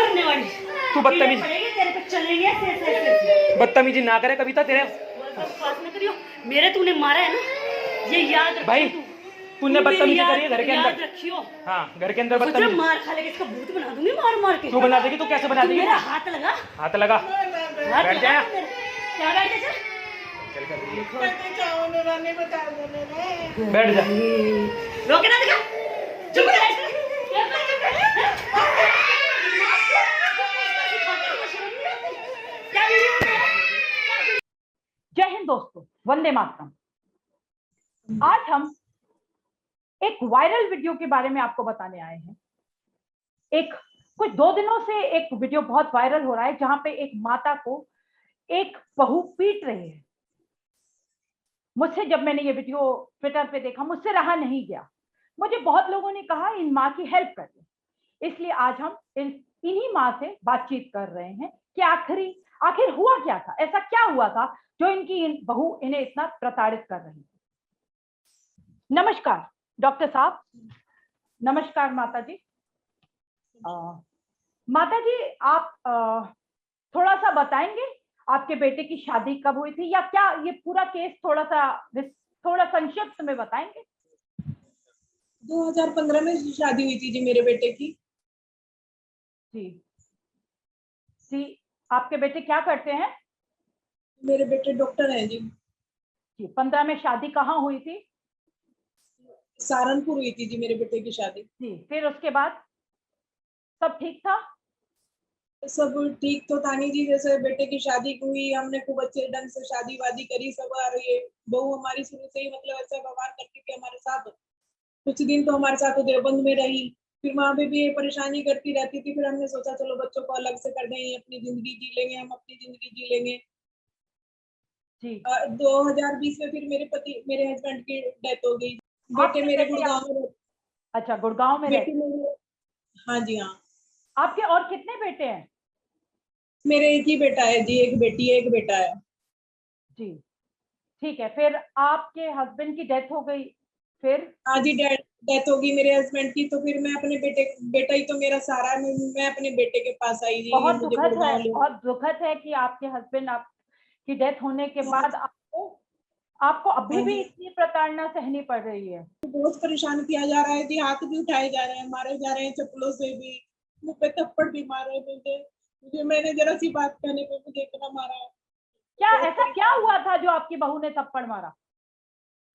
करने वाली। तू बदतमीजी तेरे पे चलेंगे ऐसे। बदतमीजी ना करे कविता, तेरे बात ना करियो। मेरे तूने मारा है ना, ये याद रखियो। भाई तूने बदतमीजी करी है घर के अंदर। याद रखियो। हाँ, घर के अंदर तुझे बदतमीजी। मार खा लेके इसका भूत बना दूंगी, मार मार के। तू बना देगी? तू कैसे बना देगी? मेरा हाथ लगा। हाथ लगा। बैठ जा। क्या बैठ जा? बैठ जा। रोके ना दिखा। चुप रह। जय हिंद दोस्तों, वंदे मातरम। आज हम एक वायरल वीडियो के बारे में आपको बताने आए हैं। एक कुछ 2 दिनों से एक वीडियो बहुत वायरल हो रहा है जहां पे एक माता को एक बहू पीट रही है। मुझसे जब मैंने ये वीडियो ट्विटर पे देखा, मुझसे रहा नहीं गया। मुझे बहुत लोगों ने कहा इन माँ की हेल्प कर दे, इसलिए आज हम इन्हीं माँ से बातचीत कर रहे हैं कि आखिर हुआ क्या था, ऐसा क्या हुआ था जो इनकी बहू इन्हें इतना प्रताड़ित कर रही थी। नमस्कार डॉक्टर साहब। नमस्कार माता जी। माता जी, आप थोड़ा सा बताएंगे आपके बेटे की शादी कब हुई थी, या क्या ये पूरा केस थोड़ा संक्षिप्त में बताएंगे? 2015 में शादी हुई थी जी मेरे बेटे की। जी जी। आपके बेटे क्या करते हैं? मेरे बेटे डॉक्टर हैं जी। जी, 15 में शादी कहाँ हुई थी? सहारनपुर हुई थी जी मेरे बेटे की शादी। जी, फिर उसके बाद सब ठीक था? सब ठीक तो था नहीं जी, जैसे बेटे की शादी हुई, हमने खूब अच्छे ढंग से शादी वादी करी सब। आ रही है बहू हमारी शुरू से ही मतलब ऐसा व्यवहार करती थी हमारे साथ। कुछ दिन तो हमारे साथ देवबंद में रही, फिर वहां पे भी ये परेशानी करती रहती थी। फिर हमने सोचा चलो बच्चों को अलग से कर देंगे, अपनी जिंदगी जी लेंगे, हम अपनी जिंदगी जी लेंगे। जी। 2020 में फिर मेरे हस्बैंड की डेथ हो गई। बेटे मेरे गुड़गांव में। अच्छा, गुड़गांव में रहते? बेटी मेरे, हाँ जी हाँ। आपके और कितने बेटे हैं? मेरे एक ही बेटा है जी, एक बेटी है एक बेटा है। जी ठीक है। फिर आपके हस्बैंड की डेथ हो गई, फिर? हाँ जी, डेथ होगी मेरे हस्बैंड की, तो फिर मैं अपने बेटा ही तो मेरा सहारा है। मैं अपने बेटे के पास आई जी, ये मुझे गुड़गांव ले। बहुत दुखद है कि आपके हस्बैंड आपकी डेथ होने के बाद आपको अभी हाँ भी जी, इतनी प्रताड़ना सहनी पड़ रही है। बहुत परेशान किया जा रहा है जी, हाथ भी उठाए जा रहे हैं, मारे जा रहे हैं चप्पलों से भी, मुंह पे थप्पड़ भी मारे मुझे। मैंने जरा सी बात कहने पे मुझे इतना मारा है। ऐसा क्या हुआ था जो आपकी बहू ने थप्पड़ मारा?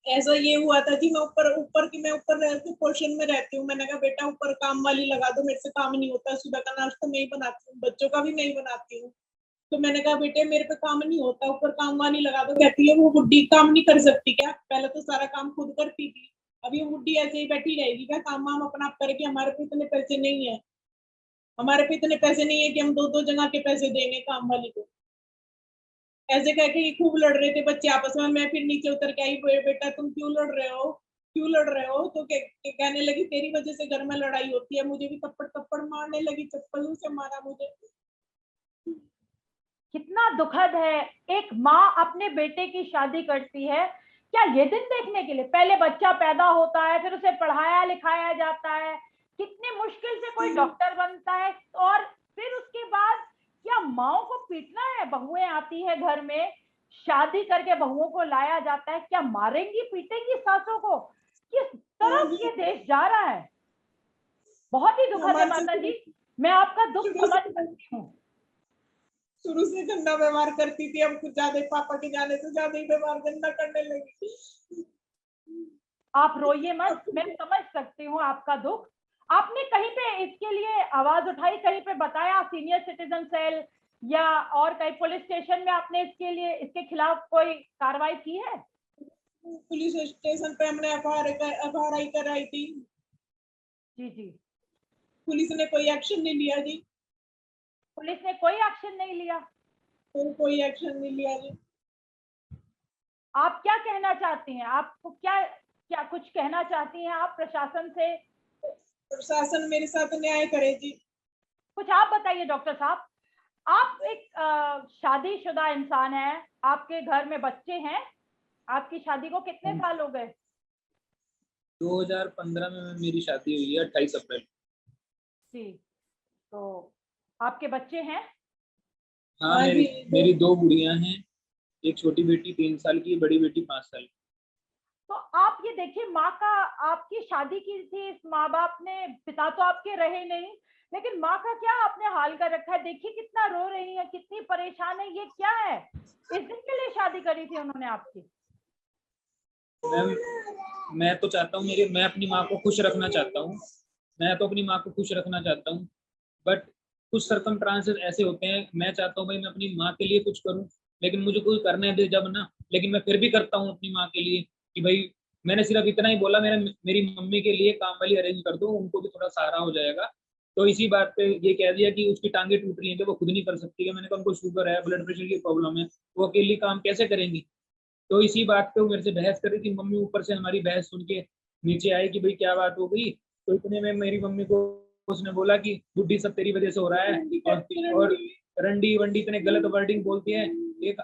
ऐसा ये हुआ था जी, मैं ऊपर पोर्शन में रहती हूँ। मैंने कहा बेटा ऊपर काम वाली लगा दो, मेरे से काम नहीं होता, सुबह का नाश्ता मैं ही बनाती हूँ, बच्चों का भी मैं ही बनाती हूँ। तो मैंने कहा बेटे मेरे पे काम नहीं होता, ऊपर काम वाली लगा दो। कहती है वो बुड्ढी काम नहीं कर सकती क्या? पहले तो सारा काम खुद करती थी, अभी वो बुड्ढी ऐसे ही बैठी रहेगी क्या? काम वाम अपना आप करेगी? हमारे पे इतने पैसे नहीं है, हमारे पे इतने पैसे नहीं है कि हम 2-2 जगह के पैसे देंगे काम वाली को। ऐसे कह के खूब लड़ रहे थे बच्चे आपस में। मैं फिर नीचे उतर के आई, बेटा तुम क्यों लड़ रहे हो, क्यों लड़ रहे हो? तो कहने लगी तेरी वजह से घर में लड़ाई होती है। मुझे भी थप्पड़ थप्पड़ मारने लगी, चप्पलों से मारा मुझे। कितना दुखद है, एक माँ अपने बेटे की शादी करती है क्या ये दिन देखने के लिए? पहले बच्चा पैदा होता है, फिर उसे पढ़ाया लिखाया जाता है, कितनी मुश्किल से कोई डॉक्टर बनता है, और फिर उसके बाद क्या माओ को पीटना है? बहुएं आती है घर में, शादी करके बहुओं को लाया जाता है, क्या मारेंगी पीटेंगी सासों को? किस तरफ ये देश जा रहा है? बहुत ही दुखद है माता जी, मैं आपका दुख समझ सकती हूँ। शुरू से गंदा व्यवहार करती थी, अब कुछ ज्यादा पापा के जाने से ज्यादा ही व्यवहार गंदा करने लगी। आप रोइए मत, मैं समझ सकती हूँ आपका दुख। आपने कहीं पे इसके लिए आवाज उठाई, कहीं पे बताया सीनियर सिटीजन सेल या और कहीं पुलिस स्टेशन में आपने इसके खिलाफ कोई कार्रवाई की है? पुलिस स्टेशन पे हमने FIR कराई थी। जी जी। पुलिस ने कोई एक्शन नहीं लिया जी। पुलिस ने कोई एक्शन नहीं लिया? कोई एक्शन नहीं लिया जी। आप क्या कहना चाहती हैं? आपको क्या क्या कुछ कहना चाहती हैं आप प्रशासन से? प्रशासन मेरे साथ न्याय करे जी। कुछ आप बताइए डॉक्टर साहब। आप एक शादीशुदा इंसान हैं, आपके घर में बच्चे हैं, आपकी शादी को कितने साल हो गए? 2015 में मेरी शादी हुई है, 28 अप्रैल। जी, तो आपके बच्चे हैं? हाँ, हाँ मेरी जी, मेरी 2 गुड़ियां हैं। एक छोटी बेटी 3 साल की है, बड़ी बेटी 5 साल की। तो आप ये देखिए, माँ का, आपकी शादी की थी, इस माँ बाप ने, पिता तो आपके रहे नहीं, लेकिन माँ का क्या आपने हाल कर रखा है। देखिए कितना रो रही है, कितनी परेशान है, ये क्या है? इस दिन के लिए शादी करी थी उन्होंने आपकी? मैम, मैं तो चाहता हूँ मैं अपनी माँ को खुश रखना चाहता हूँ। मैं तो अपनी माँ को खुश रखना चाहता हूँ, बट कुछ सर्कमस्टांसेस ऐसे होते हैं, मैं चाहता हूँ भाई मैं अपनी माँ के लिए कुछ करूँ, लेकिन मुझे कोई करने दे जब ना, लेकिन मैं फिर भी करता हूँ अपनी माँ के लिए कि भाई मैंने सिर्फ इतना ही बोला, मेरी मम्मी के लिए काम वाली अरेंज कर दो, उनको भी थोड़ा सहारा हो जाएगा। तो इसी बात पे ये कह दिया कि उसकी टांगे टूट रही हैं कि वो खुद नहीं कर सकती है। मैंने कहा उनको शुगर है, ब्लड प्रेशर की प्रॉब्लम है, वो अकेली काम कैसे करेंगी। तो इसी बात पे वो मेरे से बहस कर रही थी। मम्मी ऊपर से हमारी बहस सुन के नीचे आई कि भाई क्या बात हो गई। तो इतने में मेरी मम्मी को उसने बोला कि बुढ़ी सब तेरी वजह से हो रहा है, और रंडी वंडी इतने गलत वर्डिंग बोलती है एक।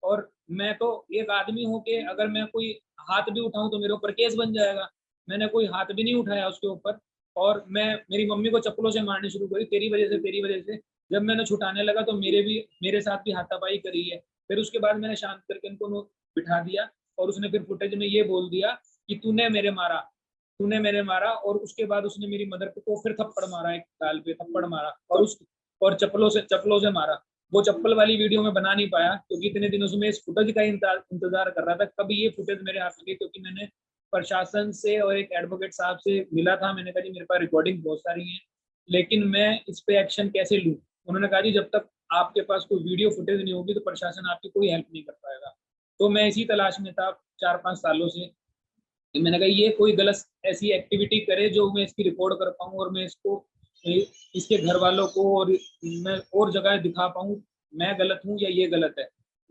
और मैं तो एक आदमी हूँ कि अगर मैं कोई हाथ भी उठाऊं तो मेरे ऊपर केस बन जाएगा। मैंने कोई हाथ भी नहीं उठाया उसके ऊपर, और मेरी मम्मी को चप्पलों से मारनी शुरू करी, तेरी वजह से तेरी वजह से। जब मैंने छुटाने लगा तो मेरे साथ भी हाथापाई करी है। फिर उसके बाद मैंने शांत करके उनको बिठा दिया, और उसने फिर फुटेज में ये बोल दिया कि तूने मेरे मारा। और उसके बाद उसने मेरी मदर को फिर थप्पड़ मारा, एक गाल पे थप्पड़ मारा, और चप्पलों से मारा। वो चप्पल वाली वीडियो में बना नहीं पाया क्योंकि इतने दिनों से मैं इस फुटेज का इंतजार कर रहा था कब ये फुटेज मेरे हाथ लगे, क्योंकि मैंने प्रशासन से और एक एडवोकेट साहब से मिला था। मैंने कहा जी मेरे पास रिकॉर्डिंग बहुत सारी है, लेकिन मैं इस पे एक्शन कैसे लूँ। उन्होंने कहा जी जब तक आपके पास कोई वीडियो फुटेज नहीं होगी तो प्रशासन आपकी कोई हेल्प नहीं कर पाएगा। तो मैं इसी तलाश में था 4-5 सालों से। मैंने कहा ये कोई गलत ऐसी एक्टिविटी करे जो मैं इसकी रिपोर्ट कर पाऊँ, और मैं इसको इसके घर वालों को और मैं और जगह दिखा पाऊँ मैं गलत हूँ या ये गलत है।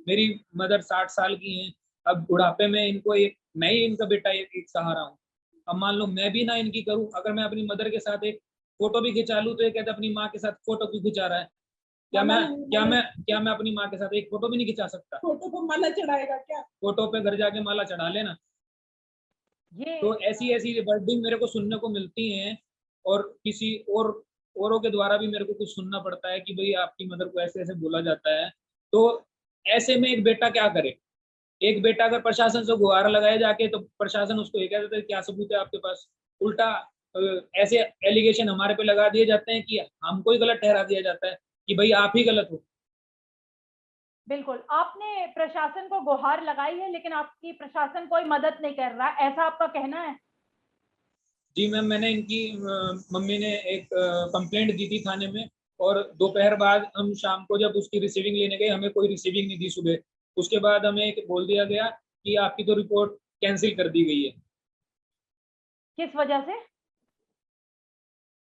मेरी मदर 60 साल की हैं। अब बुढ़ापे में इनको मैं ही इनका बेटा एक सहारा हूँ। अब मान लो मैं भी ना इनकी करूँ, अगर मैं अपनी मदर के साथ एक फोटो भी खिंचा लूँ तो ये कहते अपनी माँ के साथ फोटो क्यों खिंचा रहा है। क्या मैं अपनी माँ के साथ एक फोटो भी नहीं खिंचा सकता? फोटो को माला चढ़ाएगा क्या? फोटो पे घर जाके माला चढ़ा लेना। ये तो ऐसी ऐसी वर्डिंग मेरे को सुनने को मिलती हैं, और किसी औरों के द्वारा भी मेरे को कुछ सुनना पड़ता है कि भाई आपकी मदर को ऐसे ऐसे बोला जाता है। तो ऐसे में एक बेटा क्या करे? एक बेटा अगर प्रशासन से गुहार लगाए जाके तो प्रशासन उसको ये कह देता है क्या सबूत है आपके पास। उल्टा अ, ऐसे एलिगेशन हमारे पे लगा दिए जाते हैं कि हमको ही गलत ठहरा दिया जाता है कि भाई आप ही गलत हो। बिल्कुल, आपने प्रशासन को गुहार लगाई है, लेकिन आपकी प्रशासन कोई मदद नहीं कर रहा, ऐसा आपका कहना है? जी मैम, मैंने इनकी मम्मी ने एक कंप्लेंट दी थी थाने में, और दोपहर बाद हम शाम को जब उसकी रिसीविंग लेने गए हमें कोई रिसीविंग नहीं दी सुबह। उसके बाद हमें बोल दिया गया कि आपकी तो रिपोर्ट कैंसिल कर दी गई है। किस वजह से?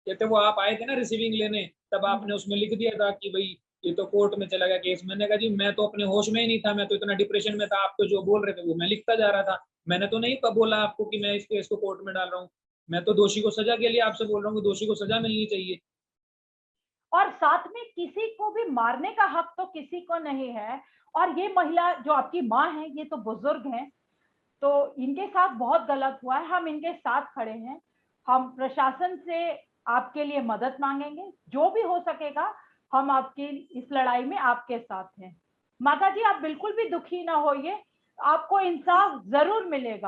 कहते वो आप आए थे ना रिसीविंग लेने, तब आपने उसमें लिख दिया था कि भाई ये तो कोर्ट में चला गया केस। मैंने कहा जी मैं तो अपने होश में ही नहीं था, मैं तो इतना डिप्रेशन में था, आप तो जो बोल रहे थे वो मैं लिखता जा रहा था। मैंने तो नहीं बोला आपको कि मैं इस केस को कोर्ट में डाल रहा हूँ। मैं तो दोषी को सजा के लिए आपसे बोल रहा हूँ कि दोषी को सजा मिलनी चाहिए। और साथ में किसी को भी मारने का हक तो किसी को नहीं है। और ये महिला जो आपकी माँ है, ये तो बुजुर्ग हैं, तो इनके साथ बहुत गलत हुआ है। हम इनके साथ खड़े हैं, हम प्रशासन से आपके लिए मदद मांगेंगे, जो भी हो सकेगा हम आपकी इस लड़ाई में आपके साथ हैं। माता जी, आप बिल्कुल भी दुखी ना होइए, आपको इंसाफ जरूर मिलेगा।